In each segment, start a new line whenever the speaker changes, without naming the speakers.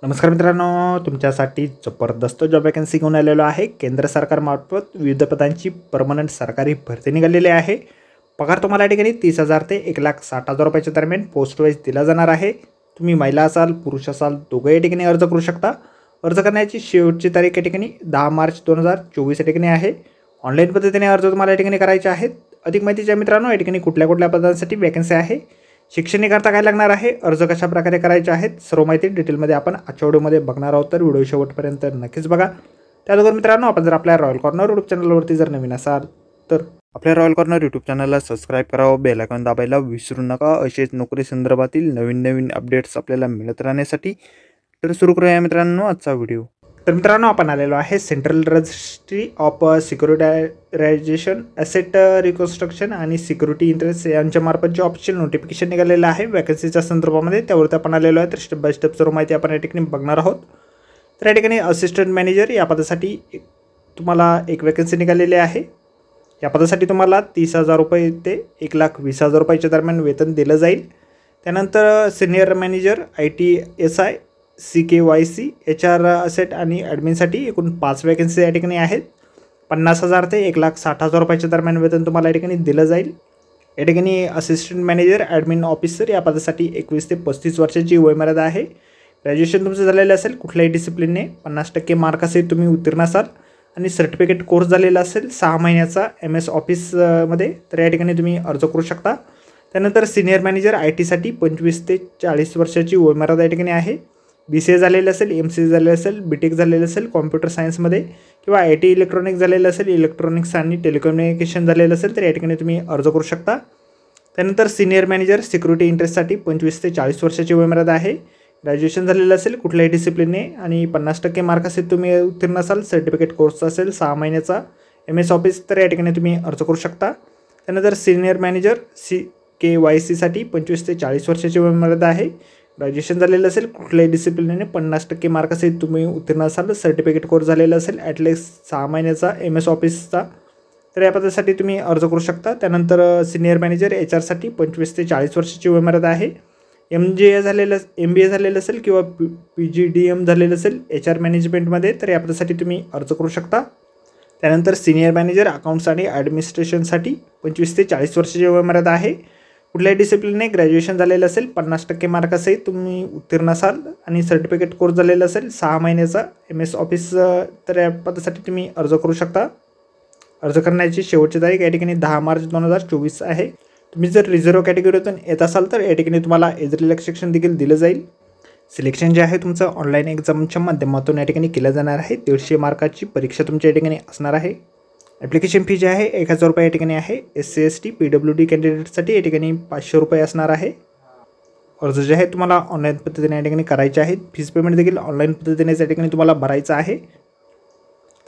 नमस्कार मित्रांनो, तुमच्यासाठी जबरदस्त जॉब वॅकन्सी घेऊन आलेलो आहे। केंद्र सरकारमार्फत विविध पदांची परमनंट सरकारी भरती निघालेली आहे। पगार तुम्हाला या ठिकाणी 30,000 ते 1,60,000 रुपयाच्या दरम्यान पोस्ट वाईज दिला जाणार आहे। तुम्ही महिला असाल पुरुष असाल दोघे या ठिकाणी अर्ज करू शकता। अर्ज करण्याची शेवटची तारीख या ठिकाणी 10 मार्च 2024 या ठिकाणी आहे। ऑनलाईन पद्धतीने अर्ज तुम्हाला या ठिकाणी करायचे आहेत। अधिक माहितीच्या मित्रांनो, या ठिकाणी कुठल्या पदांसाठी वॅकन्सी आहे, शिक्षण करता काय लागणार आहे, अर्ज कशा प्रकारे करायचे आहेत, सर्व माहिती डिटेलमध्ये आपण आजच्या व्हिडिओमध्ये बघणार आहोत। तर व्हिडिओ शेवटपर्यंत नक्कीच बघा। त्याचबरोबर मित्रांनो, आपण जर आपल्या रॉयल कॉर्नर यूट्यूब चॅनलवरती जर नवीन असाल तर आपल्या रॉयल कॉर्नर यूट्यूब चॅनलला सबस्क्राईब करावं, बेल आयकॉन दाबायला विसरू नका। असेच नोकरी संदर्भातील नवीन अपडेट्स आपल्याला मिळत राहण्यासाठी। तर सुरू करूया मित्रांनो आजचा व्हिडिओ। तर मित्रांनो, आपण आलेलो आहे central registry of securitisation asset reconstruction आणि सिक्युरिटी इंटरेस्ट यांच्यामार्फत जे ऑफिशियल नोटिफिकेशन निघालेलं आहे वॅकन्सीच्या संदर्भामध्ये, त्यावरती आपण आलेलो आहे। तर स्टेप बाय स्टेप सर्व माहिती आपण या ठिकाणी बघणार आहोत। तर या ठिकाणी असिस्टंट मॅनेजर या पदासाठी तुम्हाला एक वॅकन्सी निघालेली आहे। या पदासाठी तुम्हाला 30,000 रुपये ते 1,20,000 रुपयाच्या दरम्यान वेतन दिलं जाईल। त्यानंतर senior manager ITSI CKYC HR asset आणि ॲडमिनसाठी एकूण 5 वॅकन्सी या ठिकाणी आहेत। 50,000 ते 1,60,000 रुपयाच्या दरम्यान वेतन तुम्हाला या ठिकाणी दिलं जाईल। या ठिकाणी असिस्टंट मॅनेजर ॲडमिन ऑफिसर या पदासाठी 21 ते 35 वर्षाची वयमर्यादा आहे। ग्रॅज्युएशन तुमचं झालेलं असेल कुठल्याही डिसिप्लिनने, 50% मार्क असेल तुम्ही उत्तीर्ण असाल आणि सर्टिफिकेट कोर्स झालेला असेल 6 महिन्याचा MS ऑफिसमध्ये, तर या ठिकाणी तुम्ही अर्ज करू शकता। त्यानंतर सिनियर मॅनेजर IT साठी 25 ते 40 वर्षाची वयमर्यादा या ठिकाणी आहे। BCA झालेलं असेल, MCA झालेलं असेल, BTech झालेलं असेल कॉम्प्युटर सायन्समध्ये, किंवा IT इलेक्ट्रॉनिक झालेलं असेल, इलेक्ट्रॉनिक्स आणि टेलिकम्युनिकेशन झालेलं असेल, तर या ठिकाणी तुम्ही अर्ज करू शकता। त्यानंतर सिनियर मॅनेजर सिक्युरिटी इंटरेस्टसाठी 25 ते 40 वर्षाची वयमर्यादा आहे। ग्रॅज्युएशन झालेलं असेल कुठल्याही डिसिप्लिनने आणि 50% मार्क असेल तुम्ही उत्तीर्ण असाल, सर्टिफिकेट कोर्स असेल 6 महिन्याचा MS ऑफिस, तर या ठिकाणी तुम्ही अर्ज करू शकता। त्यानंतर सिनियर मॅनेजर CKYC साठी 25 ते 40 वर्षाची वयमर्यादा आहे। ग्रॅज्युएशन झालेलं असेल कुठल्याही डिसिप्लिनने, 50% मार्क असेल तुम्ही उत्तीर्ण असाल, सर्टिफिकेट कोर्स झालेला असेल ॲटलिस्ट 6 महिन्याचा MS ऑफिसचा, तर या पदासाठी तुम्ही अर्ज करू शकता। त्यानंतर सिनियर मॅनेजर HR साठी 25 ते 40 वर्षाची वयमर्यादा आहे। MBA झालेलं असेल किंवा PGDM झालेलं असेल HR मॅनेजमेंटमध्ये, तर या पदासाठी तुम्ही अर्ज करू शकता। त्यानंतर सिनियर मॅनेजर अकाउंट्स आणि ॲडमिनिस्ट्रेशनसाठी 25 ते 40 वर्षाची वयमर्यादा आहे। कुठल्याही डिसिप्लिनने ग्रॅज्युएशन झालेलं असेल, 50% मार्क असेल तुम्ही उत्तीर्ण असाल आणि सर्टिफिकेट कोर्स झालेला असेल 6 महिन्याचा MS ऑफिस, तर या पदासाठी तुम्ही अर्ज करू शकता। अर्ज करण्याची शेवटची तारीख या ठिकाणी 10 मार्च 2024 आहे। तुम्ही जर रिझर्व्ह कॅटेगरीतून येत असाल तर या ठिकाणी तुम्हाला एज रिलॅक्सेशन देखील दिलं जाईल। सिलेक्शन जे आहे तुमचं ऑनलाईन एक्झामच्या माध्यमातून या ठिकाणी केलं जाणार आहे। 150 मार्काची परीक्षा तुमच्या या ठिकाणी असणार आहे। ॲप्लिकेशन फी जी आहे 1,000 रुपये या ठिकाणी आहे। SC ST PWD कॅन्डिडेटसाठी या ठिकाणी 500 रुपये असणार आहे। अर्ज जे आहे तुम्हाला ऑनलाईन पद्धतीने या ठिकाणी करायचे आहेत। फीस पेमेंट देखील ऑनलाईन पद्धतीनेच या ठिकाणी तुम्हाला भरायचं आहे।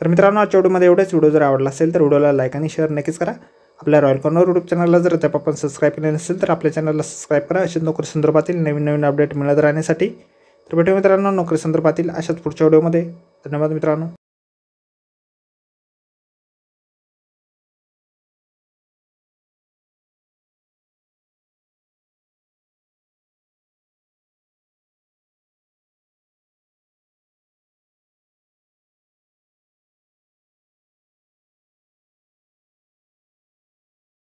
तर मित्रांनो, आजच्या व्हिडिओमध्ये एवढंच। व्हिडिओ जर आवडला असेल तर व्हिडिओला लाईक आणि शेअर नक्कीच करा। आपल्या रॉयल कॉर्नर यूट्यूब चॅनलला जर आपण सबस्क्राईब केले नसेल तर आपल्या चॅनलला सबस्क्राईब करा, अशाच नोकरी संदर्भातील नवीन अपडेट मिळत राहण्यासाठी। तर भेटूया मित्रांनो नोकरी संदर्भातील अशाच पुढच्या व्हिडिओमध्ये। धन्यवाद मित्रांनो।